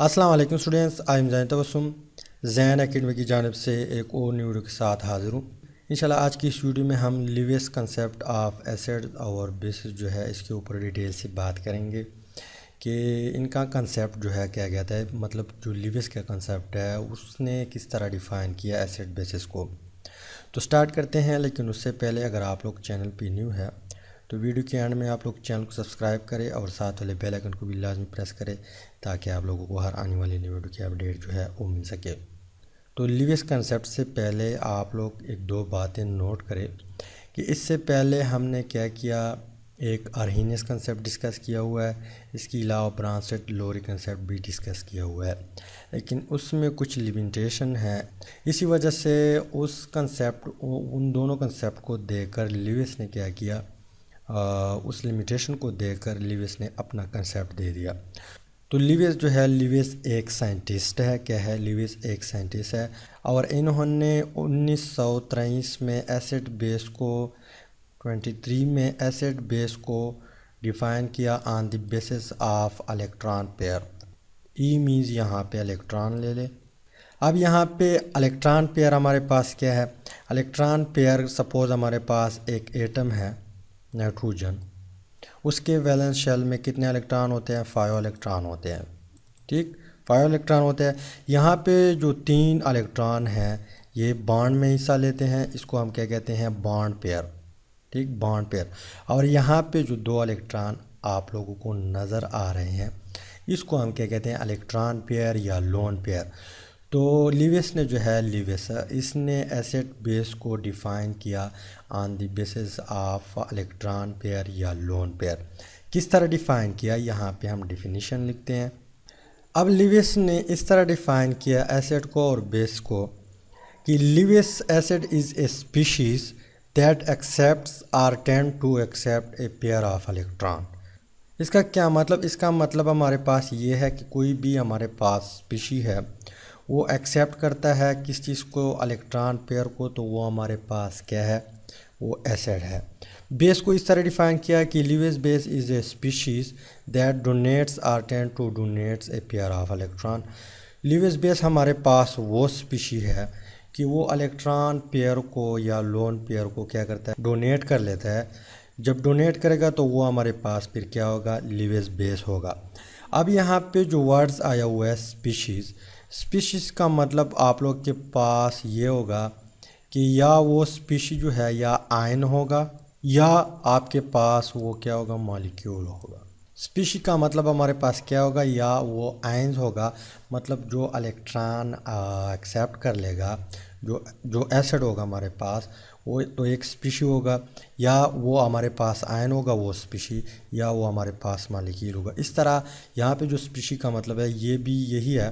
अस्सलाम वालेकुम students, I am Jain Tabassum Jain academy की जानिब से एक और न्यू वीडियो के साथ हाज़िर हूँ। इंशाल्लाह आज की इस वीडियो में हम लिवियस कंसेप्ट ऑफ एसिड और बेसिस जो है इसके ऊपर डिटेल से बात करेंगे कि इनका कंसेप्ट जो है क्या कहता है, मतलब जो लिवियस का कंसेप्ट है उसने किस तरह डिफ़ाइन किया एसिड बेसिस को। तो स्टार्ट करते हैं, लेकिन उससे पहले अगर आप लोग चैनल पे न्यू है तो वीडियो के एंड में आप लोग चैनल को सब्सक्राइब करें और साथ वाले बेल आइकन को भी लाजमी प्रेस करें ताकि आप लोगों को हर आने वाली न्यू वीडियो की अपडेट जो है वो मिल सके। तो लिवियस कंसेप्ट से पहले आप लोग एक दो बातें नोट करें कि इससे पहले हमने क्या किया, एक अर्हीनियस कंसेप्ट डिस्कस किया हुआ है, इसके अलावा ब्रांचेट लोरी कंसेप्ट भी डिस्कस किया हुआ है, लेकिन उसमें कुछ लिमिटेशन है। इसी वजह से उस कंसेप्ट उन दोनों कंसेप्ट को देखकर लिवियस ने क्या किया, उस लिमिटेशन को देखकर लिवियस ने अपना कंसेप्ट दे दिया। तो लिवियस जो है, लिवियस एक साइंटिस्ट है। क्या है? लिवियस एक साइंटिस्ट है और इन्होंने 1923 में एसिड बेस को 23 में एसिड बेस को डिफ़ाइन किया on the basis of electron pair. E means यहाँ पे इलेक्ट्रॉन ले ले। अब यहाँ पे इलेक्ट्रॉन पेयर हमारे पास क्या है? इलेक्ट्रॉन पेयर सपोज़ हमारे पास एक एटम है नाइट्रोजन, उसके वैलेंस शेल में कितने इलेक्ट्रॉन होते हैं? 5 इलेक्ट्रॉन होते हैं। ठीक, 5 इलेक्ट्रॉन होते हैं। यहाँ पे जो 3 इलेक्ट्रॉन हैं ये बॉन्ड में हिस्सा लेते हैं, इसको हम क्या कहते हैं? Bond pair. ठीक, बॉन्ड पेयर। और यहाँ पे जो 2 इलेक्ट्रॉन आप लोगों को नज़र आ रहे हैं इसको हम क्या कहते हैं? इलेक्ट्रॉन पेयर या लोन पेयर। तो लिवियस ने जो है, लिवियस इसने एसिड बेस को डिफ़ाइन किया on the basis of electron pair या लोन पेयर। किस तरह डिफ़ाइन किया, यहाँ पे हम डिफिनीशन लिखते हैं। अब लिवियस ने इस तरह डिफ़ाइन किया एसिड को और बेस को कि Lewis acid is a species that accepts or tend to accept a pair of electron. इसका क्या मतलब? इसका मतलब हमारे पास ये है कि कोई भी हमारे पास स्पीशी है वो एक्सेप्ट करता है किस चीज़ को? इलेक्ट्रॉन पेयर को। तो वो हमारे पास क्या है? वो एसिड है। बेस को इस तरह डिफाइन किया कि Lewis base is a species that donates or tend to donates a pair of electron. Lewis base हमारे पास वो स्पीशी है कि वो इलेक्ट्रॉन पेयर को या लोन पेयर को क्या करता है? डोनेट कर लेता है। जब डोनेट करेगा तो वो हमारे पास फिर क्या होगा? लिवियस बेस होगा। अब यहाँ पे जो वर्ड्स आया हुआ है स्पीशीज़, स्पीशीज़ का मतलब आप लोग के पास ये होगा कि या वो स्पीशी जो है या आयन होगा या आपके पास वो क्या होगा? मॉलिक्यूल होगा। स्पीशी का मतलब हमारे पास क्या होगा? या वो आयन्स होगा, मतलब जो इलेक्ट्रॉन एक्सेप्ट कर लेगा, जो जो एसिड होगा हमारे पास वो तो एक स्पीशी होगा, या वो हमारे पास आयन होगा वो स्पीशी, या वो हमारे पास मॉलिक्यूल होगा। इस तरह यहाँ पे जो स्पीशी का मतलब है ये भी यही है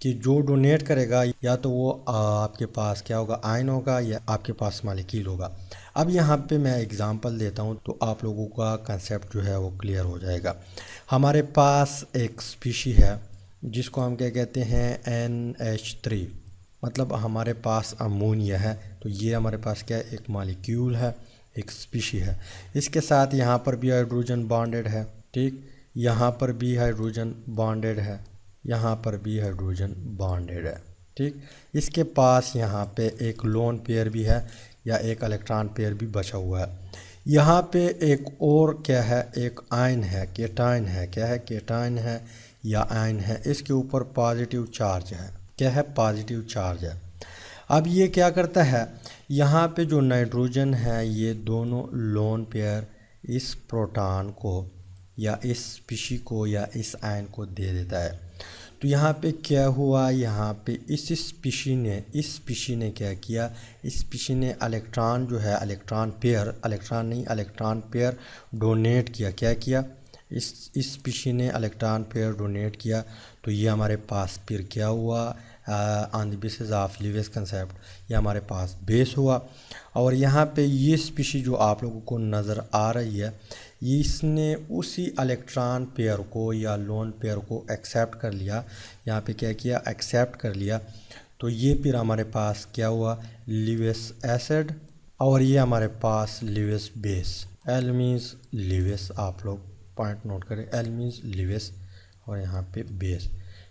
कि जो डोनेट करेगा या तो वो आपके पास क्या होगा? आयन होगा, या आपके पास मॉलिक्यूल होगा। अब यहाँ पे मैं एग्जांपल देता हूँ तो आप लोगों का कंसेप्ट जो है वो क्लियर हो जाएगा। हमारे पास एक स्पीशी है जिसको हम क्या कहते हैं? NH3, मतलब हमारे पास अमोनिया है। तो ये हमारे पास क्या है? एक मॉलिक्यूल है, एक स्पीशी है। इसके साथ यहाँ पर भी हाइड्रोजन बॉन्डेड है। ठीक, यहाँ पर भी हाइड्रोजन बॉन्डेड है, यहाँ पर भी हाइड्रोजन बॉन्डेड है। ठीक, इसके पास यहाँ पे एक लोन पेयर भी है या एक इलेक्ट्रॉन पेयर भी बचा हुआ है। यहाँ पे एक और क्या है? एक आयन है, केटायन है। क्या है? केटायन है या आयन है। इसके ऊपर पॉजिटिव चार्ज है। क्या है? पॉजिटिव चार्ज है। अब ये क्या करता है? यहाँ पे जो नाइट्रोजन है ये दोनों लोन पेयर इस प्रोटॉन को या इस स्पीशी को या इस आयन को दे देता है। तो यहाँ पे क्या हुआ? यहाँ पे इस स्पीशी ने क्या किया? इस स्पीशी ने इलेक्ट्रॉन जो है, इलेक्ट्रॉन पेयर, इलेक्ट्रॉन नहीं इलेक्ट्रॉन पेयर डोनेट किया। क्या किया? इस स्पीशी ने इलेक्ट्रॉन पेयर डोनेट किया। तो ये हमारे पास फिर क्या हुआ? On the basis of Lewis concept ये हमारे पास बेस हुआ। और यहाँ पे ये स्पीशी जो आप लोगों को नज़र आ रही है इसने उसी इलेक्ट्रॉन पेयर को या लोन पेयर को एक्सेप्ट कर लिया। यहाँ पे क्या किया? एक्सेप्ट कर लिया। तो ये फिर हमारे पास क्या हुआ? लिवियस एसिड, और ये हमारे पास लिवियस बेस। एल मीन्स लिवियस, आप लोग पॉइंट नोट करें, एल मीन्स लिवियस और यहाँ पे बेस।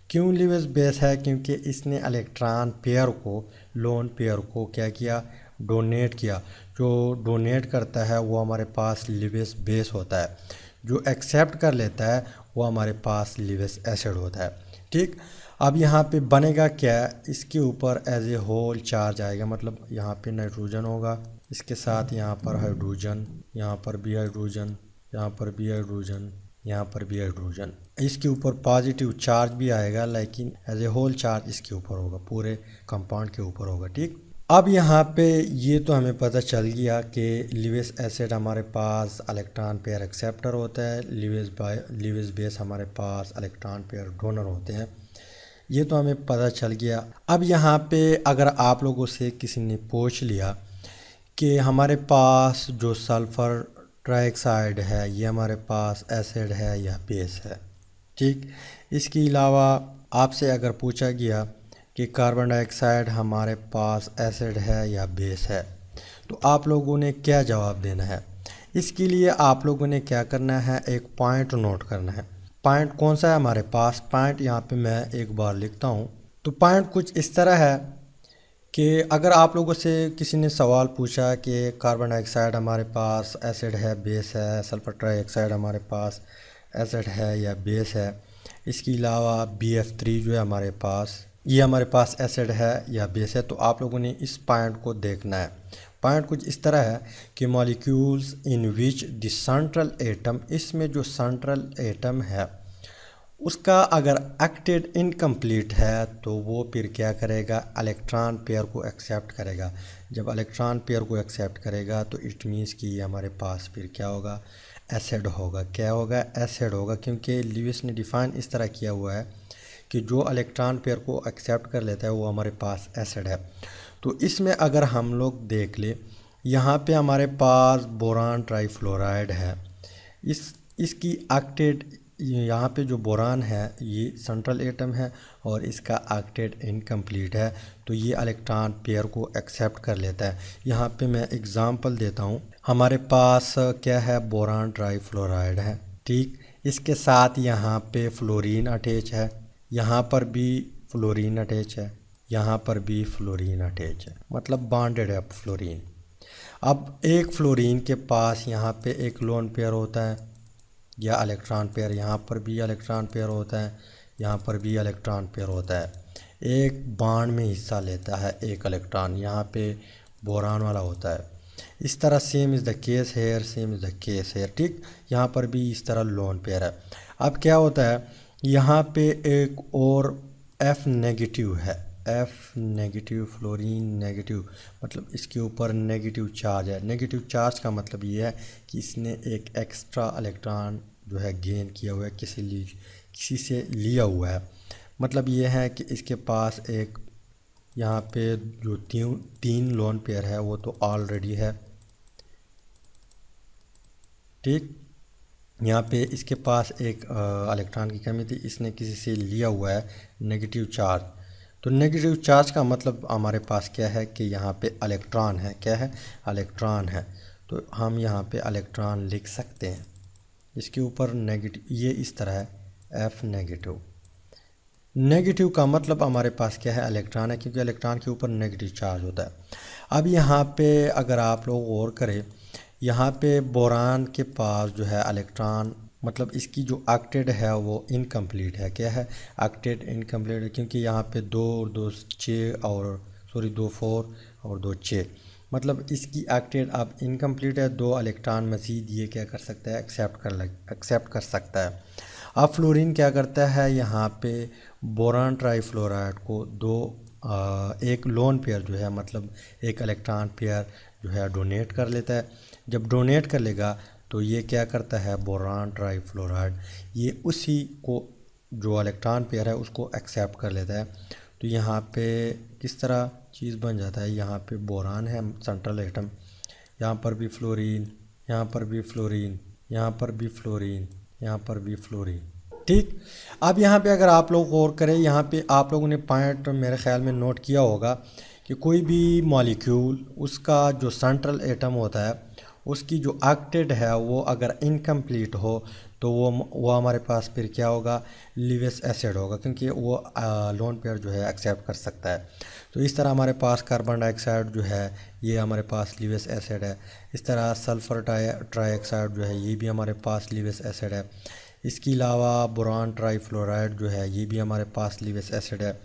क्यों लिवियस बेस है? क्योंकि इसने इलेक्ट्रॉन पेयर को, लोन पेयर को क्या किया? डोनेट किया। जो डोनेट करता है वो हमारे पास लिवियस बेस होता है, जो एक्सेप्ट कर लेता है वो हमारे पास लिवियस एसिड होता है। ठीक, अब यहाँ पे बनेगा क्या? इसके ऊपर एज ए होल चार्ज आएगा, मतलब यहाँ पे नाइट्रोजन होगा, इसके साथ यहाँ पर हाइड्रोजन, यहाँ पर भी हाइड्रोजन, यहाँ पर भी हाइड्रोजन, यहाँ पर भी हाइड्रोजन। इसके ऊपर पॉजिटिव चार्ज भी आएगा, लेकिन एज ए होल चार्ज इसके ऊपर होगा, पूरे कंपाउंड के ऊपर होगा। ठीक, अब यहाँ पे ये तो हमें पता चल गया कि लिवियस एसिड हमारे पास इलेक्ट्रॉन पेयर एक्सेप्टर होता है, लिवियस बेस हमारे पास इलेक्ट्रॉन पेयर डोनर होते हैं, ये तो हमें पता चल गया। अब यहाँ पे अगर आप लोगों से किसी ने पूछ लिया कि हमारे पास जो सल्फ़र ट्राइऑक्साइड है ये हमारे पास एसिड है या बेस है, ठीक, इसके अलावा आपसे अगर पूछा गया कि कार्बन डाइऑक्साइड हमारे पास एसिड है या बेस है, तो आप लोगों ने क्या जवाब देना है? इसके लिए आप लोगों ने क्या करना है? एक पॉइंट नोट करना है। पॉइंट कौन सा है हमारे पास? पॉइंट यहाँ पे मैं एक बार लिखता हूँ। तो पॉइंट कुछ इस तरह है कि अगर आप लोगों से किसी ने सवाल पूछा कि कार्बन डाइऑक्साइड हमारे पास एसिड है, बेस है, सल्फर ट्राइऑक्साइड हमारे पास एसिड है या बेस है, इसके अलावा BF3 जो है हमारे पास, ये हमारे पास एसिड है या बेस है, तो आप लोगों ने इस पॉइंट को देखना है। पॉइंट कुछ इस तरह है कि molecules in which the central atom, इसमें जो सेंट्रल एटम है उसका अगर एक्टेड इनकम्प्लीट है तो वो फिर क्या करेगा? इलेक्ट्रॉन पेयर को एक्सेप्ट करेगा। जब इलेक्ट्रॉन पेयर को एक्सेप्ट करेगा तो इट मीन्स कि ये हमारे पास फिर क्या होगा? एसिड होगा। क्या होगा? एसिड होगा, क्योंकि लिवियस ने डिफ़ाइन इस तरह किया हुआ है कि जो इलेक्ट्रॉन पेयर को एक्सेप्ट कर लेता है वो हमारे पास एसिड है। तो इसमें अगर हम लोग देख ले, यहाँ पे हमारे पास बोरान ट्राईफ्लोराइड है, इसकी एक्टेड, यहाँ पे जो बोरान है ये सेंट्रल एटम है और इसका एक्टेड इनकम्प्लीट है, तो ये इलेक्ट्रॉन पेयर को एक्सेप्ट कर लेता है। यहाँ पे मैं एग्जांपल देता हूँ। हमारे पास क्या है? बोरान ट्राईफ्लोराइड है, ठीक, इसके साथ यहाँ पे फ्लोरीन अटैच है, यहाँ पर भी फ्लोरीन अटैच है, यहाँ पर भी फ्लोरीन अटैच है, मतलब बॉन्डेड है फ्लोरीन। अब एक फ्लोरीन के पास यहाँ पे एक लोन पेयर होता है या इलेक्ट्रॉन पेयर, यहाँ पर भी इलेक्ट्रॉन पेयर होता है, यहाँ पर भी इलेक्ट्रॉन पेयर होता है। एक बॉन्ड में हिस्सा लेता है एक इलेक्ट्रॉन, यहाँ पे बोरान वाला होता है। इस तरह same is the case hair, same is the case hair, ठीक, यहाँ पर भी इस तरह लोन पेयर है। अब क्या होता है? यहाँ पे एक और F नेगेटिव है, F नेगेटिव, फ्लोरीन नेगेटिव, मतलब इसके ऊपर नेगेटिव चार्ज है। नेगेटिव चार्ज का मतलब ये है कि इसने एक एक्स्ट्रा इलेक्ट्रॉन जो है गेन किया हुआ है, किसी से लिया हुआ है। मतलब ये है कि इसके पास एक, यहाँ पे जो तीन लोन पेयर है वो तो ऑलरेडी है, ठीक, यहाँ पे इसके पास एक इलेक्ट्रॉन की कमी थी, इसने किसी से लिया हुआ है नेगेटिव चार्ज। तो नेगेटिव चार्ज का मतलब हमारे पास क्या है कि यहाँ पे इलेक्ट्रॉन है। क्या है? इलेक्ट्रॉन है। तो हम यहाँ पे इलेक्ट्रॉन लिख सकते हैं, इसके ऊपर नेगेटिव, ये इस तरह है F नेगेटिव। नेगेटिव का मतलब हमारे पास क्या है? इलेक्ट्रॉन है, क्योंकि इलेक्ट्रॉन के ऊपर नेगेटिव चार्ज होता है। अब यहाँ पे अगर आप लोग गौर करें, यहाँ पे बोरान के पास जो है इलेक्ट्रॉन, मतलब इसकी जो एक्टेड है वो इनकम्प्लीट है। क्या है? एक्टेड इनकम्प्लीट है, क्योंकि यहाँ पे 2 और 2 6 और 2 4 और 2 6, मतलब इसकी एक्टेड अब इनकम्प्लीट है। 2 इलेक्ट्रॉन मज़ीद ये क्या कर सकता है? एक्सेप्ट कर सकता है। अब फ्लोरीन क्या करता है? यहाँ पे बोरान ट्राईफ्लोराइड को एक लोन पेयर जो है, मतलब एक इलेक्ट्रॉन पेयर जो है डोनेट कर लेता है। जब डोनेट कर लेगा तो ये क्या करता है? बोरान ट्राईफ्लोराइड ये उसी को, जो इलेक्ट्रॉन पेयर है उसको एक्सेप्ट कर लेता है। तो यहाँ पे किस तरह चीज़ बन जाता है? यहाँ पे बोरान है सेंट्रल एटम, यहाँ पर भी फ्लोरीन, यहाँ पर भी फ्लोरीन, यहाँ पर भी फ्लोरीन, यहाँ पर भी फ्लोरीन, ठीक। अब यहाँ पे अगर आप लोग गौर करें, यहाँ पे आप लोगों ने पॉइंट मेरे ख्याल में नोट किया होगा कि कोई भी मॉलिक्यूल, उसका जो सेंट्रल एटम होता है उसकी जो ऑक्टेट है वो अगर इनकम्प्लीट हो तो वो हमारे पास फिर क्या होगा, लिवियस एसिड होगा, क्योंकि वो लोन पेयर जो है एक्सेप्ट कर सकता है। तो इस तरह हमारे पास कार्बन डाइऑक्साइड जो है ये हमारे पास लिवियस एसिड है। इस तरह सल्फ़र ट्राइऑक्साइड जो है ये भी हमारे पास लिवियस एसिड है। इसके अलावा बोरान ट्राईफ्लोराइड जो है ये भी हमारे पास लिवियस एसिड है।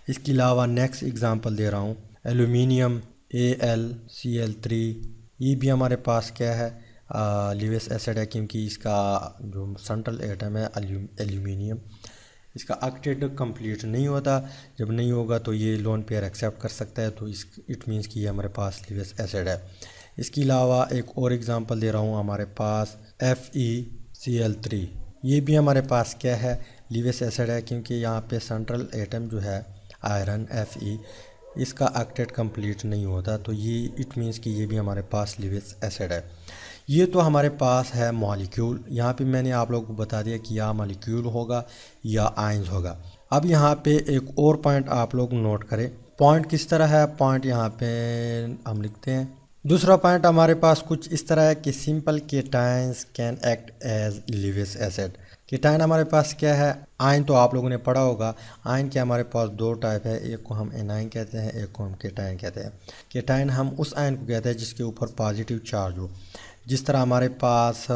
इसके अलावा नेक्स्ट एग्जांपल दे रहा हूँ, एल्यूमिनियम AlCl3, ये भी हमारे पास क्या है, लिवियस एसिड है, क्योंकि इसका जो सेंट्रल एटम है एल्यूमिनियम, इसका ऑक्टेट कंप्लीट नहीं होता। जब नहीं होगा तो ये लोन पेयर एक्सेप्ट कर सकता है, तो इट मीन्स कि ये हमारे पास लिवियस एसिड है। इसके अलावा एक और एग्जांपल दे रहा हूँ, हमारे पास FeCl3, ये भी हमारे पास क्या है, लिवियस एसिड है, क्योंकि यहाँ पे सेंट्रल एटम जो है आयरन Fe, इसका ऑक्टेट कंप्लीट नहीं होता, तो ये इट मीन्स कि ये भी हमारे पास लिवियस एसिड है। ये तो हमारे पास है मॉलिक्यूल। यहाँ पे मैंने आप लोगों को बता दिया कि या मॉलिक्यूल होगा या आयंस होगा। अब यहाँ पे एक और पॉइंट आप लोग नोट करें। पॉइंट किस तरह है, पॉइंट यहाँ पे हम लिखते हैं। दूसरा पॉइंट हमारे पास कुछ इस तरह है कि simple cations can act as Lewis acid. Cation हमारे पास क्या है, आयन तो आप लोगों ने पढ़ा होगा। आयन के हमारे पास दो टाइप है, एक को हम एनायन कहते हैं, एक को हम केटायन कहते हैं। केटायन हम उस आयन को कहते हैं जिसके ऊपर पॉजिटिव चार्ज हो। जिस तरह हमारे पास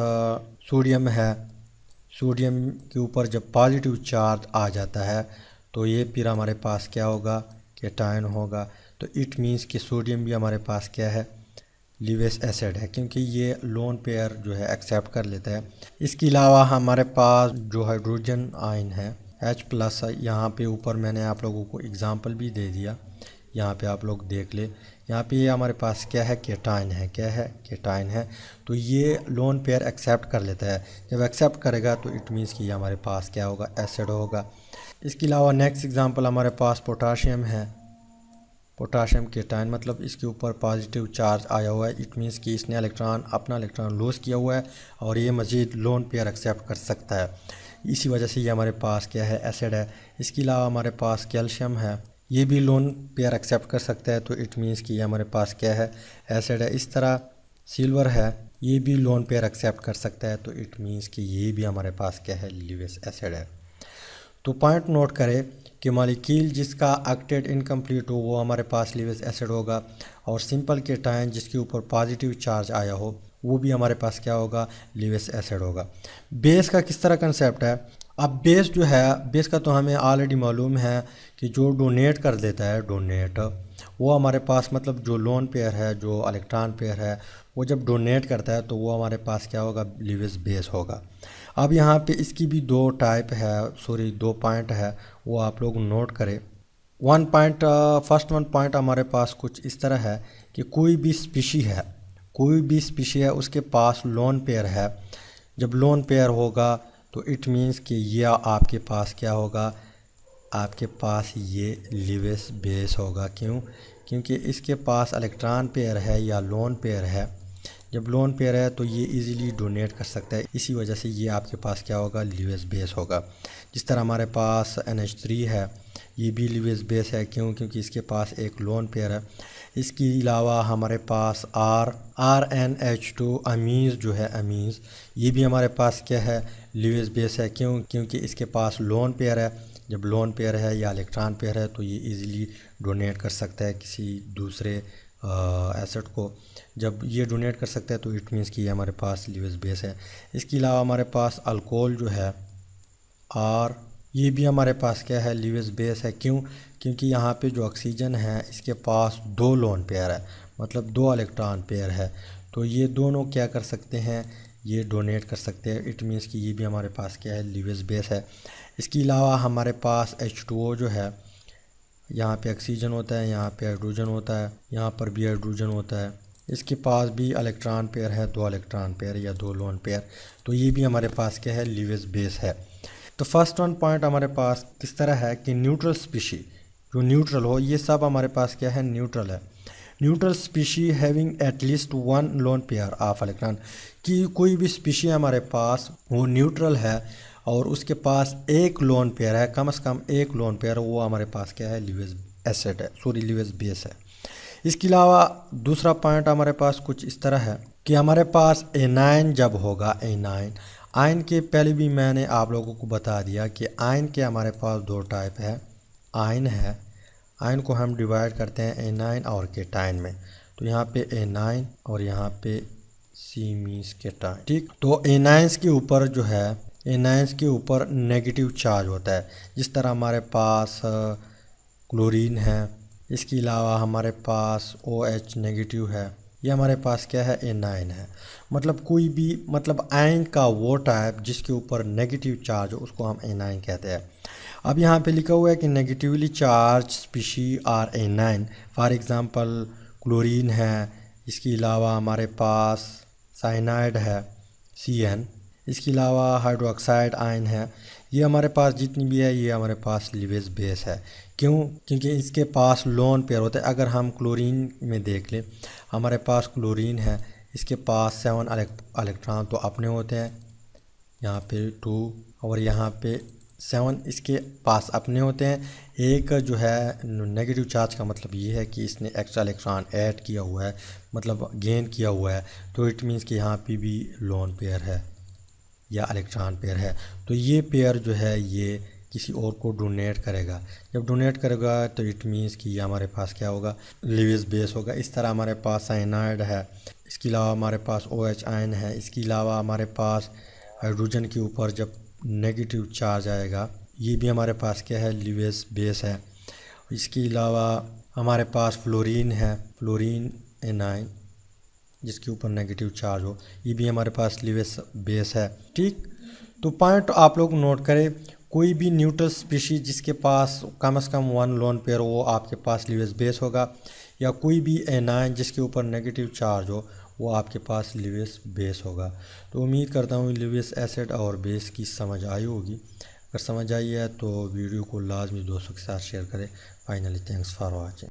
सोडियम है, सोडियम के ऊपर जब पॉजिटिव चार्ज आ जाता है तो ये फिर हमारे पास क्या होगा, केटायन होगा। तो इट मीन्स कि सोडियम भी हमारे पास क्या है, लिवियस एसिड है, क्योंकि ये लोन पेयर जो है एक्सेप्ट कर लेता है। इसके अलावा हमारे पास जो हाइड्रोजन आयन है H+, यहाँ पे ऊपर मैंने आप लोगों को एग्जांपल भी दे दिया, यहाँ पे आप लोग देख ले। यहाँ पे ये हमारे पास क्या है, केटायन है। क्या है, केटायन है। तो ये लोन पेयर एक्सेप्ट कर लेता है। जब एक्सेप्ट करेगा तो इट मीन्स कि ये हमारे पास क्या होगा, एसिड होगा। इसके अलावा नेक्स्ट एग्जांपल हमारे पास पोटाशियम है। पोटाशियम केटायन, मतलब इसके ऊपर पॉजिटिव चार्ज आया हुआ है, इट मीन्स कि इसने अपना इलेक्ट्रॉन लॉस किया हुआ है और ये मज़ीद लोन पेयर एक्सेप्ट कर सकता है। इसी वजह से ये हमारे पास क्या है, एसिड है। इसके अलावा हमारे पास कैल्शियम है, ये भी लोन पेयर एक्सेप्ट कर सकता है, तो इट मीन्स कि ये हमारे पास क्या है, एसिड है। इस तरह सिल्वर है, ये भी लोन पेयर एक्सेप्ट कर सकता है, तो इट मीन्स कि ये भी हमारे पास क्या है, लिवियस एसिड है। तो पॉइंट नोट करें कि मॉलिक्यूल जिसका ऑक्टेट इनकम्प्लीट हो वो हमारे पास लिवियस एसिड होगा, और सिंपल केटायन जिसके ऊपर पॉजिटिव चार्ज आया हो वो भी हमारे पास क्या होगा, लिवियस एसिड होगा। बेस का किस तरह कंसेप्ट है। अब बेस जो है, बेस का तो हमें ऑलरेडी मालूम है कि जो डोनेट कर देता है, डोनेट, वो हमारे पास मतलब जो लोन पेयर है, जो इलेक्ट्रॉन पेयर है, वो जब डोनेट करता है तो वो हमारे पास क्या होगा, लिवियस बेस होगा। अब यहाँ पे इसकी भी दो टाइप है, दो पॉइंट है, वो आप लोग नोट करें। फर्स्ट वन पॉइंट हमारे पास कुछ इस तरह है कि कोई भी स्पीशी है उसके पास लोन पेयर है। जब लोन पेयर होगा तो इट मीन्स कि ये आपके पास क्या होगा, आपके पास ये लिवियस बेस होगा। क्यों, क्योंकि इसके पास इलेक्ट्रॉन पेयर है या लोन पेयर है। जब लोन पेयर है तो ये इजीली डोनेट कर सकता है, इसी वजह से ये आपके पास क्या होगा, लिवियस बेस होगा। जिस तरह हमारे पास NH3 है, ये भी लिवियस बेस है। क्यों, क्योंकि इसके पास एक लोन पेयर है। इसके अलावा हमारे पास RNH2 अमीज़ जो है, अमीज़, ये भी हमारे पास क्या है, लिवियस बेस है। क्यों, क्योंकि इसके पास लोन पेयर है। जब लोन पेयर है या इलेक्ट्रॉन पेयर है तो ये इजीली डोनेट कर सकता है किसी दूसरे एसिड को। जब ये डोनेट कर सकता है तो इट मीन्स कि ये हमारे पास लिवियस बेस है। इसके अलावा हमारे पास अल्कोहल जो है R, ये भी हमारे पास क्या है, लिवियस बेस है। क्यों, क्योंकि यहाँ पे जो ऑक्सीजन है इसके पास दो लोन पेयर है, मतलब दो इलेक्ट्रॉन पेयर है, तो ये दोनों क्या कर सकते हैं, ये डोनेट कर सकते हैं। इट मीन्स कि ये भी हमारे पास क्या है, लिवियस बेस है। इसके अलावा हमारे पास H2O जो है, यहाँ पे ऑक्सीजन होता है, यहाँ पे हाइड्रोजन होता है, यहाँ पर भी हाइड्रोजन होता है। इसके पास भी इलेक्ट्रॉन पेयर है, दो इलेक्ट्रॉन पेयर या दो लोन पेयर, तो ये भी हमारे पास क्या है, लिवियस बेस है। तो फर्स्ट वन पॉइंट हमारे पास किस तरह है कि न्यूट्रल स्पीशी, जो न्यूट्रल हो, ये सब हमारे पास क्या है, न्यूट्रल है। Neutral species having at least one lone pair of electron, कि कोई भी स्पीशी हमारे पास वो न्यूट्रल है और उसके पास एक लोन पेयर है, कम से कम एक लोन पेयर, वो हमारे पास क्या है, लिवियस एसिड है, लिवियस बेस है। इसके अलावा दूसरा पॉइंट हमारे पास कुछ इस तरह है कि हमारे पास एनायन जब होगा, एनायन आयन के पहले भी मैंने आप लोगों को बता दिया कि आयन के हमारे पास दो टाइप है, आयन है। आयन को हम डिवाइड करते हैं एनायन और केटायन में। तो यहाँ पे एनायन और यहाँ पे सी मीन्स केटायन, ठीक। तो एनायंस के ऊपर जो है, एनायंस के ऊपर नेगेटिव चार्ज होता है। जिस तरह हमारे पास क्लोरीन है, इसके अलावा हमारे पास OH नेगेटिव है, ये हमारे पास क्या है, एनायन है। मतलब कोई भी मतलब आयन का वो टाइप जिसके ऊपर नेगेटिव चार्ज हो उसको हम एनायन कहते हैं। अब यहाँ पे लिखा हुआ है कि negatively charge species are anion, for example chlorine है, इसके अलावा हमारे पास साइनाइड है CN, इसके अलावा हाइड्रोक्साइड आयन है। ये हमारे पास जितनी भी है ये हमारे पास लिवेज बेस है। क्यों? क्योंकि इसके पास लोन पेयर होता है। अगर हम क्लोरीन में देख लें, हमारे पास क्लोरीन है, इसके पास 7 इलेक्ट्रॉन तो अपने होते हैं, यहाँ पे 2 और यहाँ पे 7 इसके पास अपने होते हैं। एक जो है नेगेटिव चार्ज का मतलब ये है कि इसने एक्स्ट्रा इलेक्ट्रॉन ऐड किया हुआ है, मतलब गेन किया हुआ है। तो इट मीन्स कि यहाँ पे भी लोन पेयर है या इलेक्ट्रॉन पेयर है। तो ये पेयर जो है ये किसी और को डोनेट करेगा। जब डोनेट करेगा तो इट मीन्स कि ये हमारे पास क्या होगा, लिवेज बेस होगा। इस तरह हमारे पास साइनाइड है, इसके अलावा हमारे पास OH आयन है, इसके अलावा हमारे पास हाइड्रोजन के ऊपर जब नेगेटिव चार्ज आएगा ये भी हमारे पास क्या है, लिवेज बेस है। इसके अलावा हमारे पास फ्लोरीन है, फ्लोरीन एनायन जिसके ऊपर नेगेटिव चार्ज हो, ये भी हमारे पास लिवेज बेस है, ठीक। तो पॉइंट आप लोग नोट करें, कोई भी न्यूट्रल स्पीशीज जिसके पास कम से कम 1 लोन पेयर हो आपके पास लिवेज बेस होगा, या कोई भी एनायन जिसके ऊपर नेगेटिव चार्ज हो वो आपके पास लिवेज बेस होगा। तो उम्मीद करता हूँ लिवेज एसिड और बेस की समझ आई होगी। अगर समझ आई है तो वीडियो को लाजमी दोस्तों के साथ शेयर करें। Finally thanks for watching.